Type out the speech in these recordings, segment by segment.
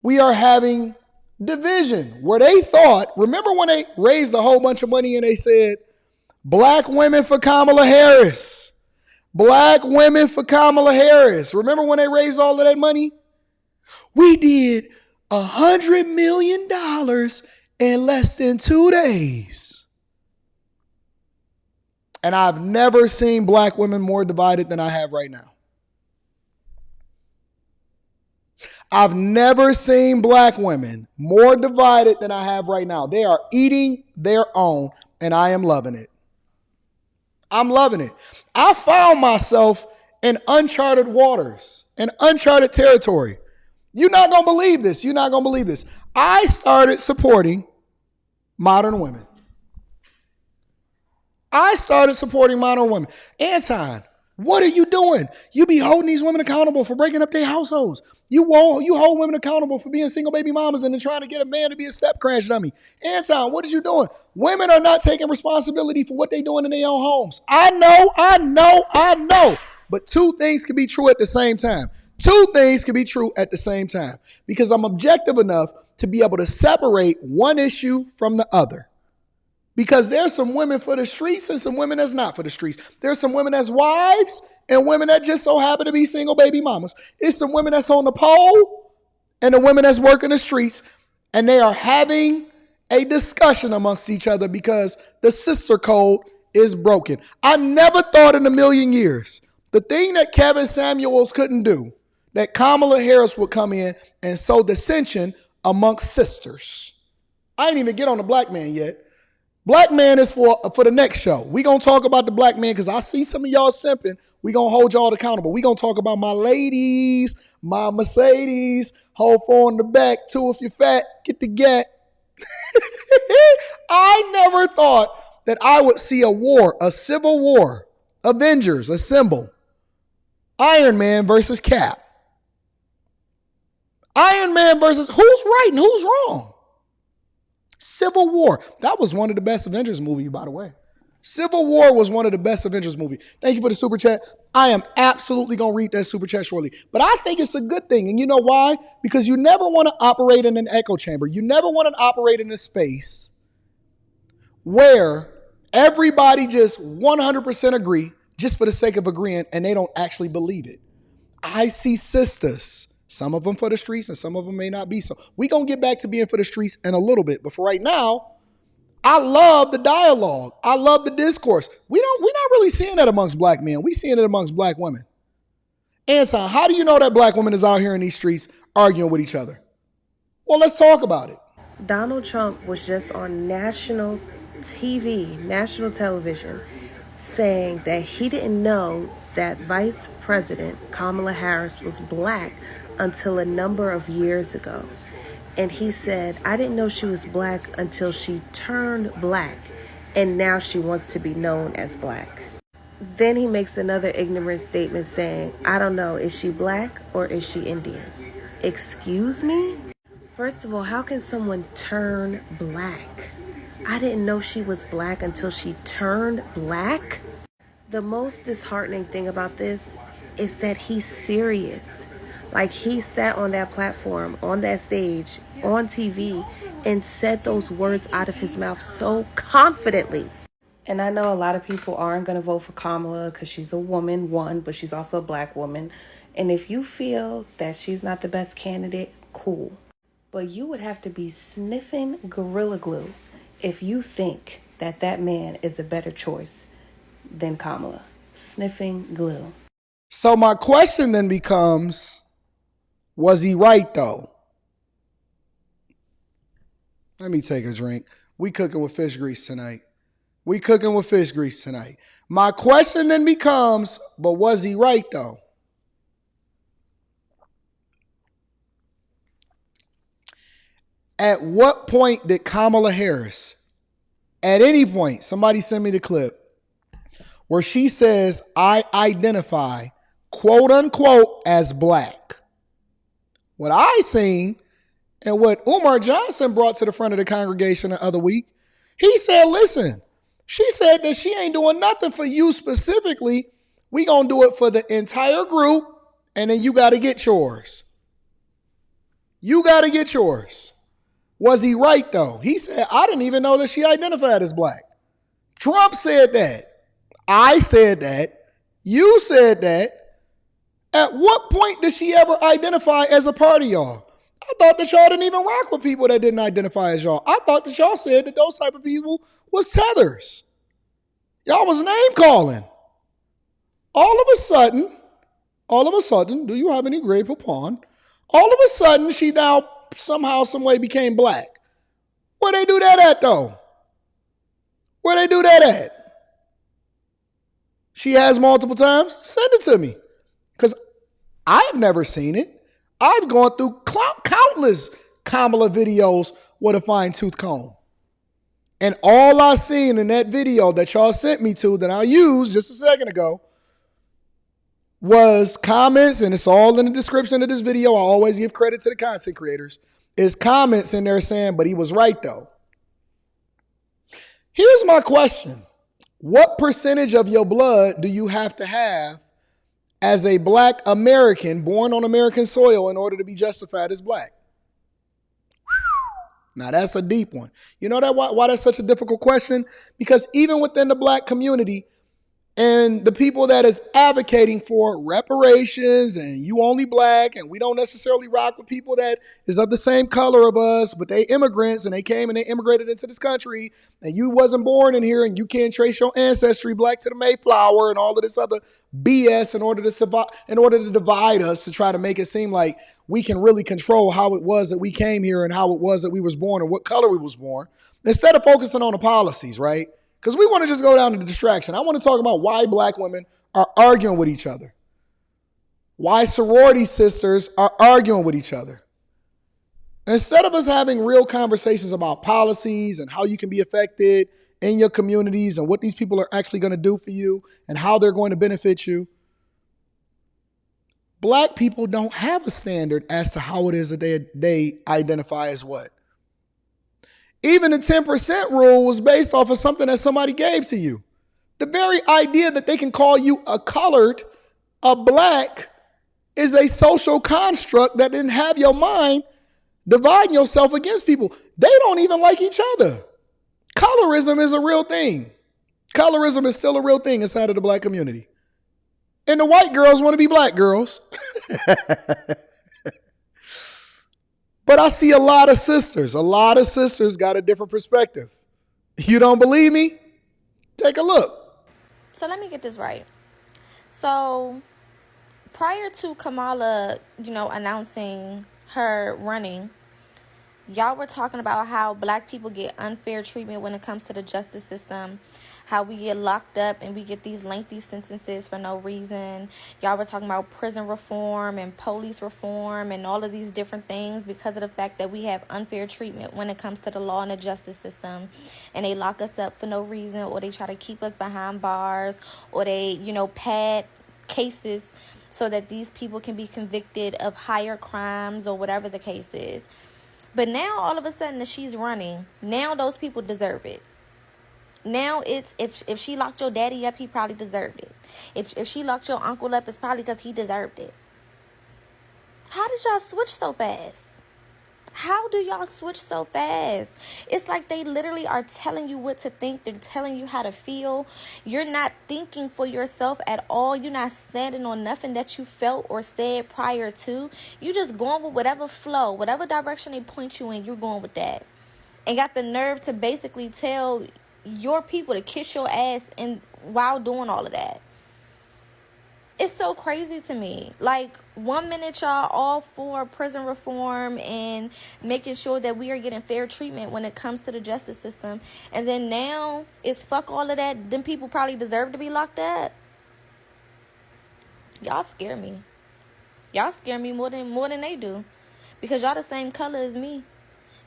We are having division where they thought, remember when they raised a whole bunch of money and they said, black women for Kamala Harris. Black women for Kamala Harris. Remember when they raised all of that money? We did $100 million in less than 2 days. And I've never seen black women more divided than I have right now. I've never seen black women more divided than I have right now. They are eating their own, and I am loving it. I'm loving it. I found myself in uncharted waters, in uncharted territory. You're not going to believe this. You're not going to believe this. I started supporting modern women. I started supporting modern women. Anton, what are you doing? You be holding these women accountable for breaking up their households. You hold women accountable for being single baby mamas and then trying to get a man to be a step crash dummy. Anton, what are you doing? Women are not taking responsibility for what they're doing in their own homes. I know. But two things can be true at the same time. Two things can be true at the same time because I'm objective enough to be able to separate one issue from the other. Because there's some women for the streets and some women that's not for the streets. There's some women that's wives and women that just so happen to be single baby mamas. It's some women that's on the pole and the women that's working the streets, and they are having a discussion amongst each other because the sister code is broken. I never thought in a million years the thing that Kevin Samuels couldn't do, that Kamala Harris would come in and sow dissension amongst sisters. I ain't even get on the black man yet. Black man is for the next show. We going to talk about the black man because I see some of y'all simping. We going to hold y'all accountable. We going to talk about my ladies, my Mercedes, hold four in the back, two if you're fat, get the gat. I never thought that I would see a war, a civil war, Avengers, assemble. Iron Man versus Cap. Iron Man versus who's right and who's wrong? Civil War. That was one of the best Avengers movies, by the way. Civil War was one of the best Avengers movies. Thank you for the super chat. I am absolutely going to read that super chat shortly. But I think it's a good thing. And you know why? Because you never want to operate in an echo chamber. You never want to operate in a space where everybody just 100% agree just for the sake of agreeing and they don't actually believe it. I see sisters. Some of them for the streets and some of them may not be so. We're going to get back to being for the streets in a little bit. But for right now, I love the dialogue. I love the discourse. We're not really seeing that amongst black men. We're seeing it amongst black women. Anton, how do you know that black women is out here in these streets arguing with each other? Well, let's talk about it. Donald Trump was just on national TV, national television, saying that he didn't know that Vice President Kamala Harris was black until a number of years ago. And he said, I didn't know she was black until she turned black, and now she wants to be known as black. Then he makes another ignorant statement saying, I don't know, is she black or is she Indian? Excuse me? First of all, how can someone turn black? I didn't know she was black until she turned black? The most disheartening thing about this is that he's serious. Like, he sat on that platform, on that stage, on TV, and said those words out of his mouth so confidently. And I know a lot of people aren't going to vote for Kamala because she's a woman, one, but she's also a black woman. And if you feel that she's not the best candidate, cool. But you would have to be sniffing Gorilla Glue if you think that that man is a better choice than Kamala. Sniffing glue. So my question then becomes, was he right though? Let me take a drink. We cooking with fish grease tonight. My question then becomes, but was he right though? At what point did Kamala Harris, at any point, somebody send me the clip, where she says, I identify, quote unquote, as black. What I seen and what Umar Johnson brought to the front of the congregation the other week, he said, listen, she said that she ain't doing nothing for you specifically. We gonna do it for the entire group, and then you got to get yours. You got to get yours. Was he right, though? He said, I didn't even know that she identified as black. Trump said that. I said that. You said that. At what point did she ever identify as a part of y'all? I thought that y'all didn't even rock with people that didn't identify as y'all. I thought that y'all said that those type of people was tethers. Y'all was name calling. All of a sudden, do you have any grave upon? All of a sudden, she now somehow, some way became black. Where they do that at, though? Where they do that at? She has multiple times? Send it to me. Because I've never seen it. I've gone through countless Kamala videos with a fine-tooth comb. And all I seen in that video that y'all sent me to that I used just a second ago was comments, and it's all in the description of this video. I always give credit to the content creators. Is comments in there saying, but he was right, though. Here's my question. What percentage of your blood do you have to have as a black American born on American soil in order to be justified as black? Now, that's a deep one. You know that why that's such a difficult question? Because even within the black community and the people that is advocating for reparations and you only black and we don't necessarily rock with people that is of the same color of us, but they immigrants and they came and they immigrated into this country and you wasn't born in here and you can't trace your ancestry black to the Mayflower and all of this other BS in order to survive, in order to divide us, to try to make it seem like we can really control how it was that we came here and how it was that we was born and what color we was born, instead of focusing on the policies, right? Because we want to just go down to the distraction. I want to talk about why black women are arguing with each other. Why sorority sisters are arguing with each other. Instead of us having real conversations about policies and how you can be affected in your communities and what these people are actually going to do for you and how they're going to benefit you, black people don't have a standard as to how it is that they identify as what. Even the 10% rule was based off of something that somebody gave to you. The very idea that they can call you a colored, a black, is a social construct that didn't have your mind dividing yourself against people. They don't even like each other. Colorism is a real thing. Colorism is still a real thing inside of the black community. And the white girls want to be black girls. But I see a lot of sisters. A lot of sisters got a different perspective. You don't believe me? Take a look. So let me get this right. So prior to Kamala, announcing her running, y'all were talking about how black people get unfair treatment when it comes to the justice system, how we get locked up and we get these lengthy sentences for no reason. Y'all were talking about prison reform and police reform and all of these different things because of the fact that we have unfair treatment when it comes to the law and the justice system. And they lock us up for no reason, or they try to keep us behind bars, or they, pad cases so that these people can be convicted of higher crimes or whatever the case is. But now all of a sudden that she's running, now those people deserve it. Now it's if she locked your daddy up, he probably deserved it. If she locked your uncle up, it's probably because he deserved it. How did y'all switch so fast? How do y'all switch so fast? It's like they literally are telling you what to think. They're telling you how to feel. You're not thinking for yourself at all. You're not standing on nothing that you felt or said prior to. You just going with whatever flow, whatever direction they point you in, you're going with that. And got the nerve to basically tell your people to kiss your ass and while doing all of that. It's so crazy to me. Like, 1 minute y'all all for prison reform and making sure that we are getting fair treatment when it comes to the justice system, and then now it's fuck all of that. Them people probably deserve to be locked up. Y'all scare me. Y'all scare me more than they do, because y'all the same color as me,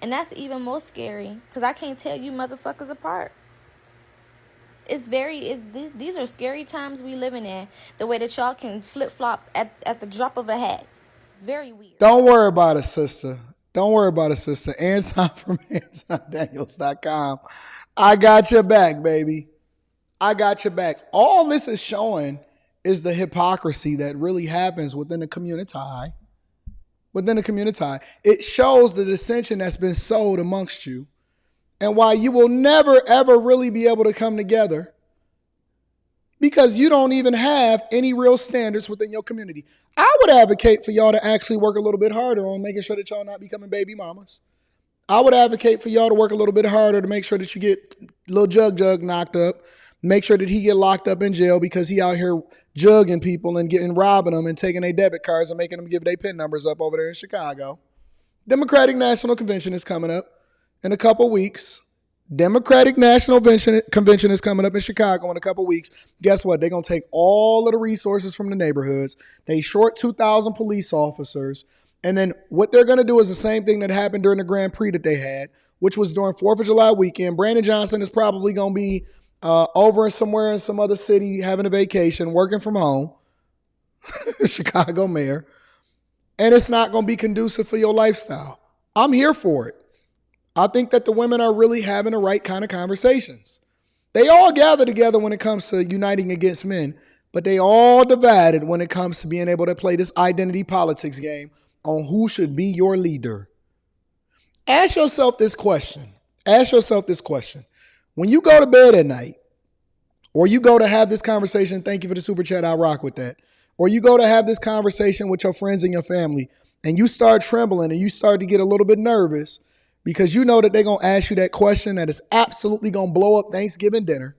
and that's even more scary because I can't tell you motherfuckers apart. These are scary times we living in. The way that y'all can flip-flop at the drop of a hat. Very weird. Don't worry about it, sister. Don't worry about it, sister. Anton from antondaniels.com. I got your back, baby. I got your back. All this is showing is the hypocrisy that really happens within the community within the community. It shows the dissension that's been sowed amongst you and why you will never, ever really be able to come together because you don't even have any real standards within your community. I would advocate for y'all to actually work a little bit harder on making sure that y'all not becoming baby mamas. I would advocate for y'all to work a little bit harder to make sure that you get little Jug knocked up. Make sure that he get locked up in jail because he out here jugging people and robbing them and taking their debit cards and making them give their PIN numbers up over there in Chicago. Democratic National Convention is coming up in a couple weeks. Democratic National Convention is coming up in Chicago in a couple weeks. Guess what? They're going to take all of the resources from the neighborhoods. They short 2,000 police officers. And then what they're going to do is the same thing that happened during the Grand Prix that they had, which was during 4th of July weekend. Brandon Johnson is probably going to be over somewhere in some other city having a vacation, working from home, Chicago mayor. And it's not going to be conducive for your lifestyle. I'm here for it. I think that the women are really having the right kind of conversations. They all gather together when it comes to uniting against men, but they all divided when it comes to being able to play this identity politics game on who should be your leader. Ask yourself this question. When you go to bed at night, or you go to have this conversation, thank you for the super chat, I'll rock with that. Or you go to have this conversation with your friends and your family, and you start trembling and you start to get a little bit nervous because you know that they're going to ask you that question that is absolutely going to blow up Thanksgiving dinner.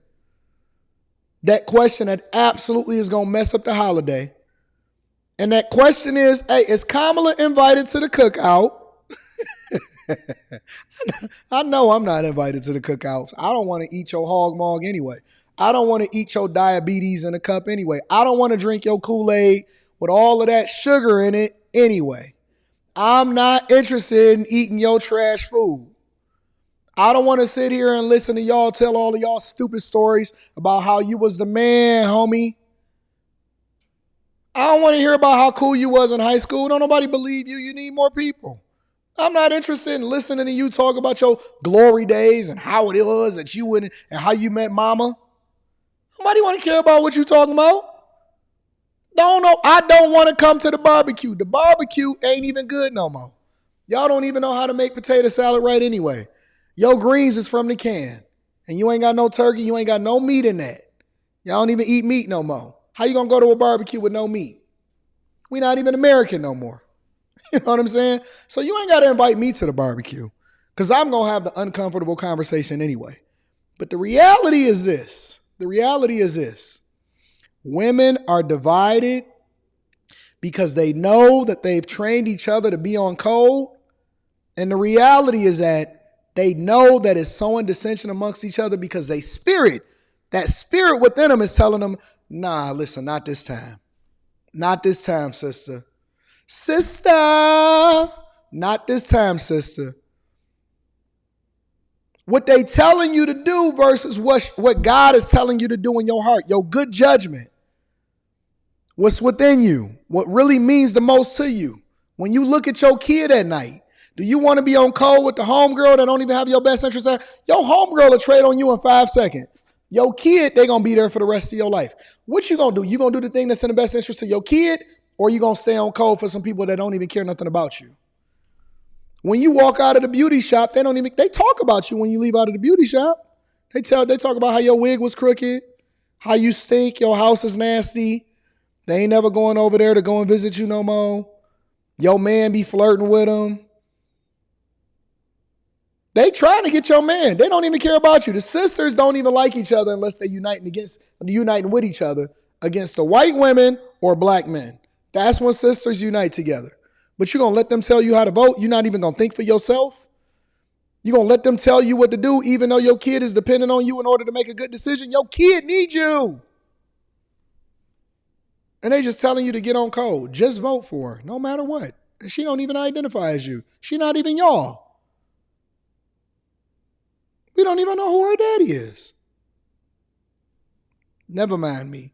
That question that absolutely is going to mess up the holiday. And that question is, hey, is Kamala invited to the cookout? I know I'm not invited to the cookouts. I don't want to eat your hog mog anyway. I don't want to eat your diabetes in a cup anyway. I don't want to drink your Kool-Aid with all of that sugar in it anyway. I'm not interested in eating your trash food. I don't want to sit here and listen to y'all tell all of y'all stupid stories about how you was the man, homie. I don't want to hear about how cool you was in high school. Don't nobody believe you. You need more people. I'm not interested in listening to you talk about your glory days and how it was that you and how you met mama. Nobody want to care about what you talking about. I don't want to come to the barbecue. The barbecue ain't even good no more. Y'all don't even know how to make potato salad right anyway. Your greens is from the can. And you ain't got no turkey. You ain't got no meat in that. Y'all don't even eat meat no more. How you going to go to a barbecue with no meat? We not even American no more. You know what I'm saying? So you ain't got to invite me to the barbecue because I'm going to have the uncomfortable conversation anyway. But the reality is this. Women are divided because they know that they've trained each other to be on code. And the reality is that they know that it's sowing dissension amongst each other because that spirit within them is telling them, nah, listen, not this time. Not this time, sister. Sister, not this time, sister. What they telling you to do versus what God is telling you to do in your heart, your good judgment, what's within you, what really means the most to you. When you look at your kid at night, do you want to be on code with the homegirl that don't even have your best interest at? Your homegirl will trade on you in 5 seconds. Your kid, they going to be there for the rest of your life. What you going to do? You going to do the thing that's in the best interest of your kid, or you going to stay on code for some people that don't even care nothing about you? When you walk out of the beauty shop, they talk about you when you leave out of the beauty shop. They talk about how your wig was crooked, how you stink, your house is nasty. They ain't never going over there to go and visit you no more. Your man be flirting with them. They trying to get your man. They don't even care about you. The sisters don't even like each other unless they're uniting with each other against the white women or black men. That's when sisters unite together. But you're going to let them tell you how to vote? You're not even going to think for yourself? You're going to let them tell you what to do even though your kid is dependent on you in order to make a good decision? Your kid needs you. And they just telling you to get on code. Just vote for her, no matter what. And she don't even identify as you. She not even y'all. We don't even know who her daddy is. Never mind me.